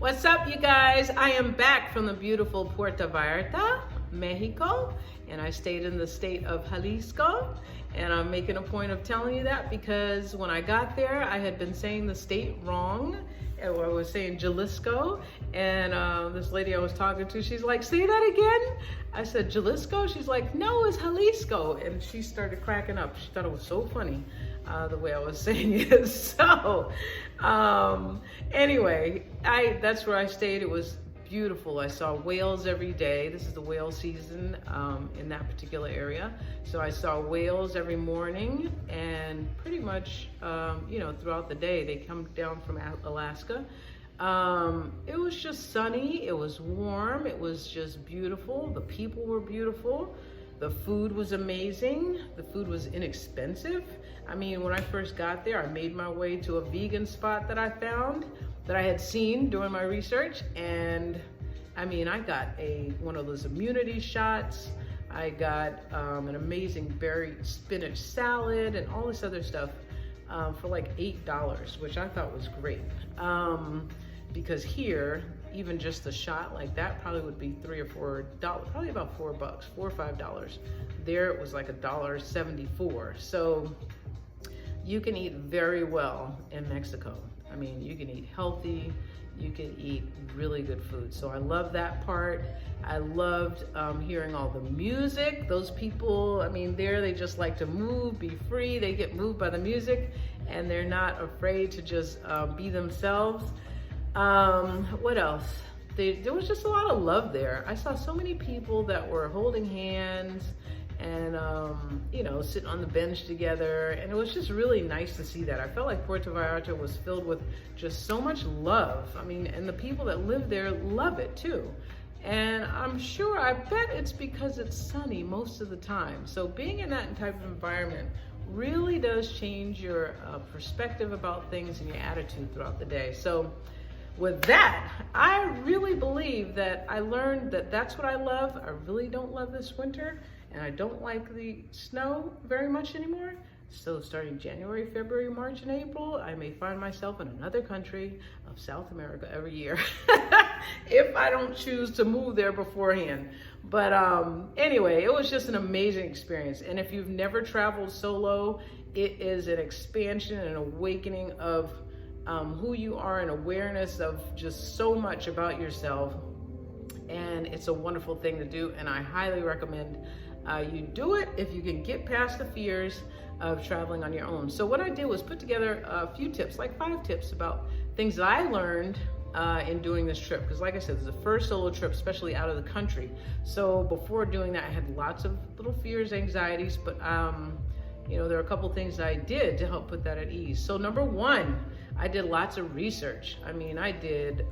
What's up, you guys? I am back from the beautiful Puerta Vallarta, Mexico, and I stayed in the state of Jalisco. And I'm making a point of telling you that because when I got there, I had been saying the state wrong. I was saying Jalisco, and this lady I was talking to, she's like, say that again? I said, Jalisco? She's like, no, it's Jalisco. And she started cracking up. She thought it was so funny the way I was saying it. So anyway, that's where I stayed. It was beautiful. I saw whales every day. This is the whale season in that particular area. So I saw whales every morning, and pretty much, throughout the day, they come down from Alaska. It was just sunny. It was warm. It was just beautiful. The people were beautiful. The food was amazing. The food was inexpensive. I mean, when I first got there, I made my way to a vegan spot that I found that I had seen during my research. And I mean, I got one of those immunity shots. I got an amazing berry spinach salad and all this other stuff for like $8, which I thought was great. Because here, even just a shot like that probably would be $3 or $4, probably about $4, $4 or $5. There it was like $1.74. So you can eat very well in Mexico. I mean, you can eat healthy, you can eat really good food. So I love that part. I loved hearing all the music. Those people, I mean, they just like to move, be free. They get moved by the music, and they're not afraid to just be themselves. What else? There was just a lot of love there. I saw so many people that were holding hands and, sitting on the bench together. And it was just really nice to see that. I felt like Puerto Vallarta was filled with just so much love. I mean, and the people that live there love it too. And I bet it's because it's sunny most of the time. So being in that type of environment really does change your perspective about things and your attitude throughout the day. So with that, I really believe that I learned that that's what I love. I really don't love this winter, and I don't like the snow very much anymore. So starting January, February, March, and April, I may find myself in another country of South America every year if I don't choose to move there beforehand. But anyway, it was just an amazing experience. And if you've never traveled solo, it is an expansion and awakening of who you are and awareness of just so much about yourself. And it's a wonderful thing to do, and I highly recommend you do it if you can get past the fears of traveling on your own. So what I did was put together a few tips, like 5 tips about things that I learned in doing this trip. Because like I said, it's the first solo trip, especially out of the country. So before doing that, I had lots of little fears, anxieties, but there are a couple things I did to help put that at ease. So number 1, I did lots of research. I mean, I did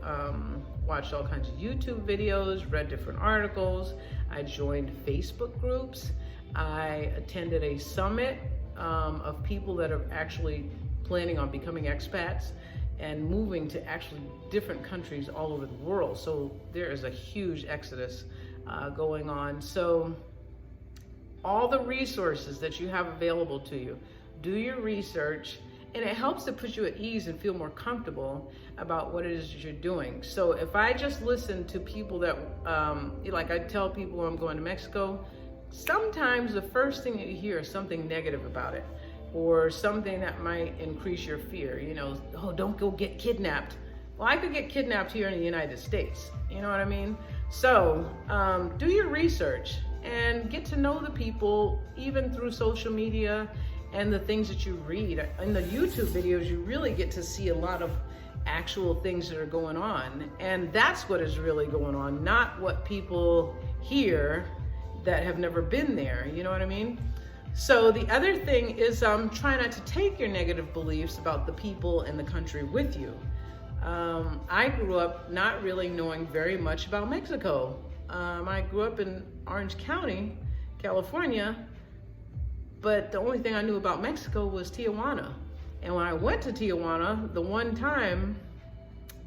watched all kinds of YouTube videos, read different articles. I joined Facebook groups. I attended a summit of people that are actually planning on becoming expats and moving to actually different countries all over the world. So there is a huge exodus going on. So all the resources that you have available to you, do your research, and it helps to put you at ease and feel more comfortable about what it is that you're doing. So if I just listen to people that, like I tell people when I'm going to Mexico, sometimes the first thing that you hear is something negative about it, or something that might increase your fear. Oh, don't go get kidnapped. Well, I could get kidnapped here in the United States. You know what I mean? So do your research and get to know the people, even through social media and the things that you read. In the YouTube videos, you really get to see a lot of actual things that are going on. And that's what is really going on, not what people hear that have never been there. You know what I mean? So the other thing is try not to take your negative beliefs about the people and the country with you. I grew up not really knowing very much about Mexico. I grew up in Orange County, California, but the only thing I knew about Mexico was Tijuana. And when I went to Tijuana, the one time,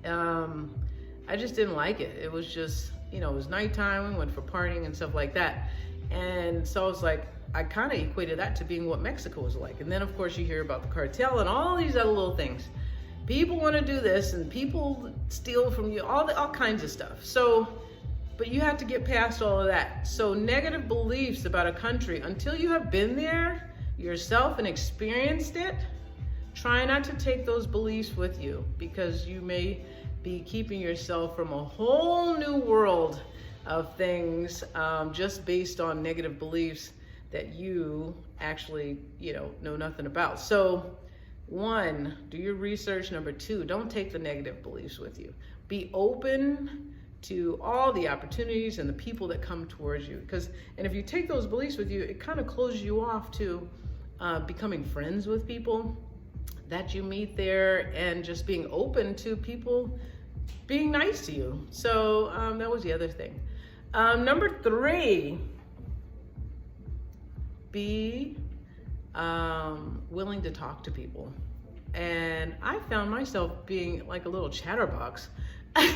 I just didn't like it. It was just, it was nighttime, we went for partying and stuff like that. And so I was like, I kind of equated that to being what Mexico was like. And then of course you hear about the cartel and all these other little things. people want to do this and people steal from you, all kinds of stuff. So, but you have to get past all of that. So negative beliefs about a country, until you have been there yourself and experienced it, try not to take those beliefs with you, because you may be keeping yourself from a whole new world of things just based on negative beliefs that you actually, know nothing about. So 1, do your research. Number 2, don't take the negative beliefs with you. Be open to all the opportunities and the people that come towards you. And if you take those beliefs with you, it kind of closes you off to becoming friends with people that you meet there, and just being open to people being nice to you. So that was the other thing. Number 3, be willing to talk to people. And I found myself being like a little chatterbox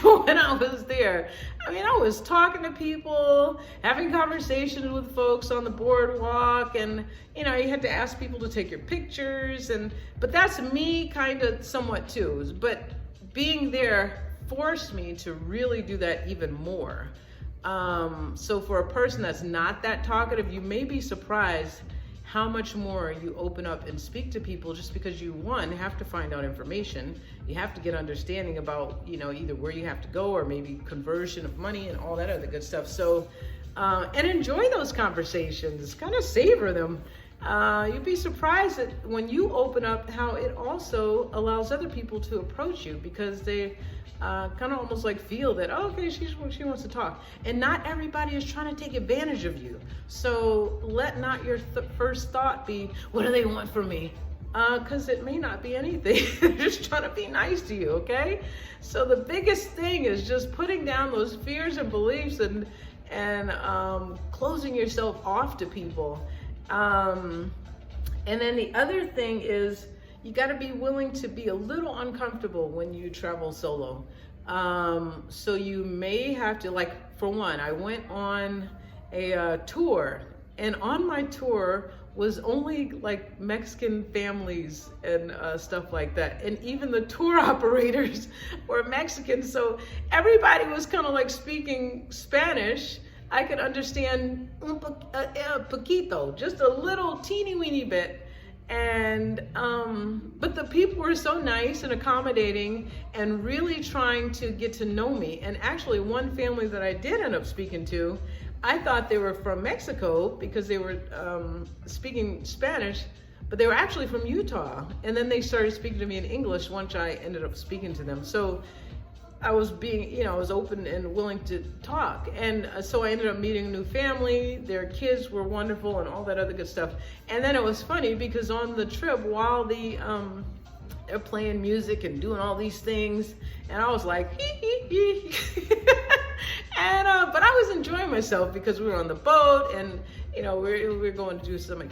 when I was there. I mean, I was talking to people, having conversations with folks on the boardwalk, and you had to ask people to take your pictures, but that's me kind of somewhat too. But being there forced me to really do that even more. So for a person that's not that talkative, you may be surprised how much more you open up and speak to people, just because you, 1, have to find out information. You have to get understanding about, either where you have to go or maybe conversion of money and all that other good stuff. So, and enjoy those conversations, kind of savor them. You'd be surprised that when you open up, how it also allows other people to approach you, because they kind of almost like feel that, oh, okay, she wants to talk. And not everybody is trying to take advantage of you. So let not your first thought be, what do they want from me? Because it may not be anything. They're just trying to be nice to you, okay? So the biggest thing is just putting down those fears and beliefs and closing yourself off to people. And then the other thing is, you got to be willing to be a little uncomfortable when you travel solo. So you may have to, like, for 1, I went on a tour, and on my tour was only like Mexican families and stuff like that. And even the tour operators were Mexican. So everybody was kind of like speaking Spanish. I could understand un poquito, just a little teeny weeny bit. And but the people were so nice and accommodating and really trying to get to know me. And actually, one family that I did end up speaking to, I thought they were from Mexico because they were speaking Spanish, but they were actually from Utah. And then they started speaking to me in English once I ended up speaking to them. So I was being, I was open and willing to talk. And so I ended up meeting a new family. Their kids were wonderful and all that other good stuff. And then it was funny because on the trip, while they're playing music and doing all these things, and I was like, hee hee hee. And but I was enjoying myself because we were on the boat, and we were going to do some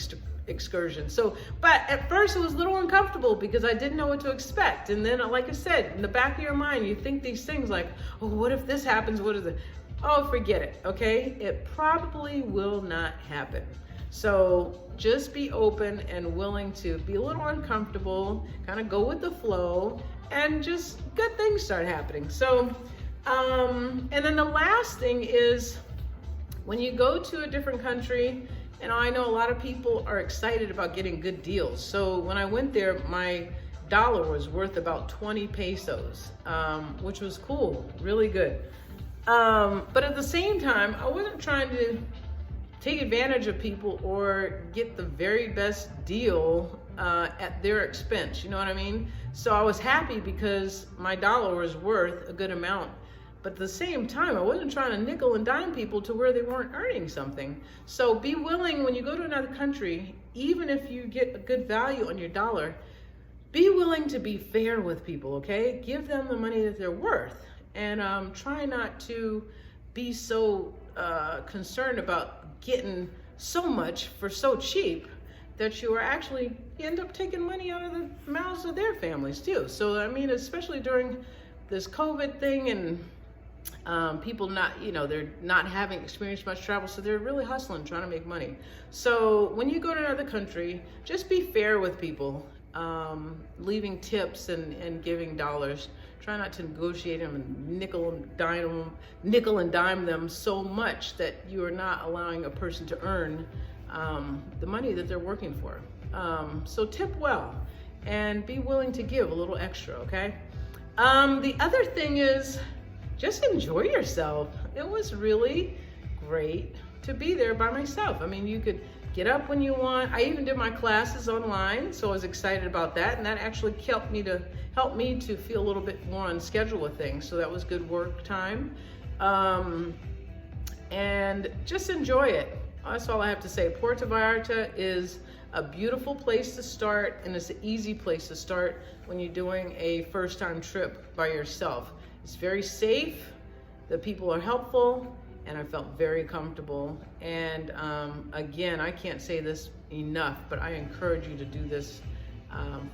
excursion. So, but at first it was a little uncomfortable because I didn't know what to expect. And then, like I said, in the back of your mind, you think these things like, oh, what if this happens? What is it? Oh, forget it. Okay. It probably will not happen. So just be open and willing to be a little uncomfortable, kind of go with the flow, and just good things start happening. So, and then the last thing is, when you go to a different country, and I know a lot of people are excited about getting good deals. So when I went there, my dollar was worth about 20 pesos, which was cool, really good. But at the same time, I wasn't trying to take advantage of people or get the very best deal at their expense, you know what I mean? So I was happy because my dollar was worth a good amount. But at the same time, I wasn't trying to nickel and dime people to where they weren't earning something. So be willing, when you go to another country, even if you get a good value on your dollar, be willing to be fair with people, okay? Give them the money that they're worth. And try not to be so concerned about getting so much for so cheap that you end up taking money out of the mouths of their families too. So, I mean, especially during this COVID thing, and people they're not having experienced much travel, so they're really hustling, trying to make money. So when you go to another country, just be fair with people. leaving tips and giving dollars. Try not to negotiate them and nickel and dime them so much that you are not allowing a person to earn the money that they're working for. So tip well and be willing to give a little extra, okay? The other thing is just enjoy yourself. It was really great to be there by myself. I mean, you could get up when you want. I even did my classes online, so I was excited about that, and that actually helped me to feel a little bit more on schedule with things. So that was good work time, and just enjoy it. That's all I have to say. Puerta Vallarta is a beautiful place to start, and it's an easy place to start when you're doing a first-time trip by yourself. It's very safe. The people are helpful, and I felt very comfortable. And again, I can't say this enough, but I encourage you to do this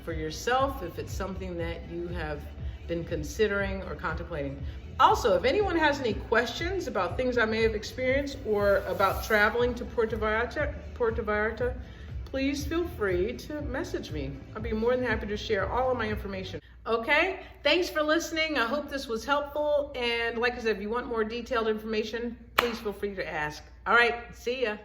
for yourself if it's something that you have been considering or contemplating. Also, if anyone has any questions about things I may have experienced or about traveling to Puerta Vallarta, please feel free to message me. I'll be more than happy to share all of my information. Okay, thanks for listening. I hope this was helpful. And like I said, if you want more detailed information, please feel free to ask. All right, see ya.